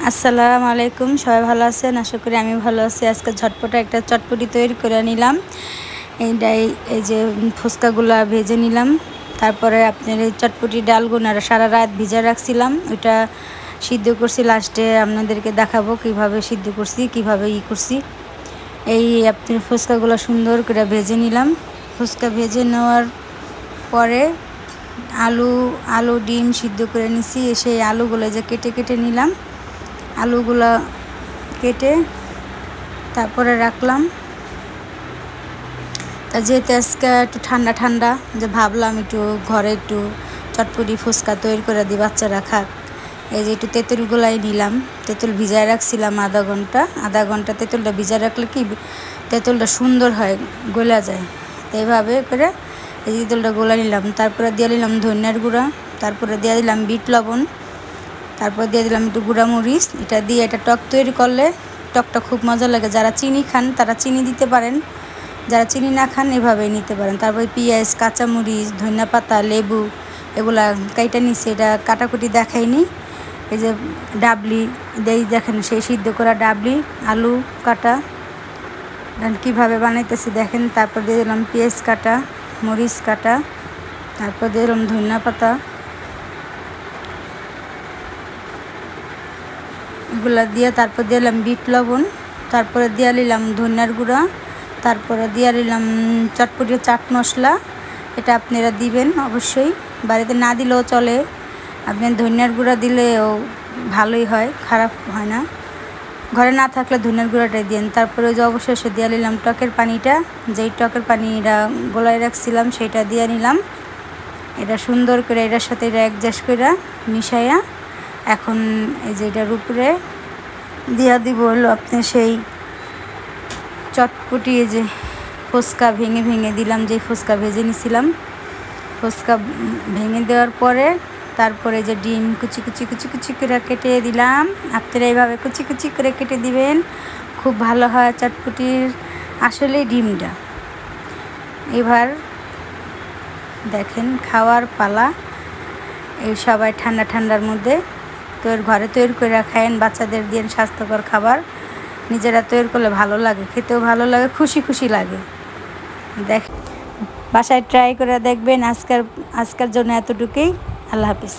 আসসালামু আলাইকুম, সবাই ভালো আছেন? আশা করি আমি ভালো আছি। আজকে ঝটপটা একটা চটপটি তৈরি করে নিলাম। এই যে ফুচকাগুলো ভেজে নিলাম। তারপরে আপনার এই চটপটি ডালগুলো সারা রাত ভিজা রাখছিলাম, ওইটা সিদ্ধ করছি। লাস্টে আপনাদেরকে দেখাবো কিভাবে সিদ্ধ করছি, কিভাবে করছি। এই আপনার ফুচকাগুলো সুন্দর করে ভেজে নিলাম। ফুচকা ভেজে নেওয়ার পরে আলু ডিম সিদ্ধ করে নিছি। সেই আলুগুলো যে কেটে কেটে নিলাম, আলুগুলো কেটে তারপরে রাখলাম। তা যেহেতু আজকে একটু ঠান্ডা ঠান্ডা, যে ভাবলাম একটু ঘরে একটু চটপটি ফুচকা তৈরি করে দিই, বাচ্চারা খাক। এই যে একটু তেঁতুলগুলাই নিলাম। তেঁতুল ভিজায় রাখছিলাম আধা ঘন্টা তেঁতুলটা ভিজায় রাখলে কি তেঁতুলটা সুন্দর হয়, গলা যায়। তো এইভাবে করে এই যে তেঁতুলটা গোলা নিলাম। তারপরে দিয়ে দিলাম ধনিয়ার গুঁড়া, তারপরে দিয়ে দিলাম বিট লবণ, তারপর দিয়ে দিলাম একটু গুঁড়ামরিচ। এটা দিয়ে এটা টক তৈরি করলে টকটা খুব মজা লাগে। যারা চিনি খান তারা চিনি দিতে পারেন, যারা চিনি না খান এভাবেই নিতে পারেন। তারপরে পেঁয়াজ, কাঁচামরিচ, ধনিয়া পাতা, লেবু এগুলা কাইটা নিচ্ছে। এটা কাটাকুটি দেখাইনি। এই যে ডাবলি দেখেন, সেই সিদ্ধ করা ডাবলি, আলু কাটা কীভাবে বানাইতেছি দেখেন। তারপর দিয়ে দিলাম পেঁয়াজ কাটা, মরিচ কাটা, তারপর দিয়ে দিলাম ধনিয়া পাতা, এগুলা দিয়ে তারপর দিলাম বিট লবণ, তারপরে দিয়ে নিলাম ধনিয়ার গুঁড়া, তারপরে দিয়ে নিলাম চটপটির চাট মশলা। এটা আপনারা দিবেন অবশ্যই, বাড়িতে না দিলেও চলে। আপনি ধনিয়ার গুঁড়া দিলেও ভালোই হয়, খারাপ হয় না। ঘরে না থাকলে ধনিয়ার গুঁড়াটাই দিন। তারপরে ওই যে অবশেষে দিয়ে নিলাম টকের পানিটা, যেই টকের পানিটা গোলায় রাখছিলাম সেটা দিয়ে নিলাম। এটা সুন্দর করে এটার সাথে এটা অ্যাডজাস্ট করে মিশাইয়া এখন এই যে এটার উপরে দিয়া দিব হলো আপনি সেই চটপটি। এই যে ফুচকা ভেঙে ভেঙে দিলাম, যে ফুচকা ভেজে নিছিলাম, ফুচকা ভেঙে দেওয়ার পরে তারপরে যে ডিম কুচি কুচি কুচি কুচি করে কেটে দিলাম। আপনারা এইভাবে কুচি কুচি করে কেটে দিবেন, খুব ভালো হয় চটপটির আসলে ডিমটা। এবার দেখেন খাওয়ার পালা। এই সবাই ঠান্ডা ঠান্ডার মধ্যে ঘরে তৈরি করে খায়েন, বাচ্চাদের দিয়ে স্বাস্থ্যকর খাবার। নিজেরা তৈরি করলে ভালো লাগে, খেতেও ভালো লাগে, খুশি খুশি লাগে। বাসায় ট্রাই করে দেখবেন। আজকের জন্য এতটুকুই। আল্লাহ হাফিজ।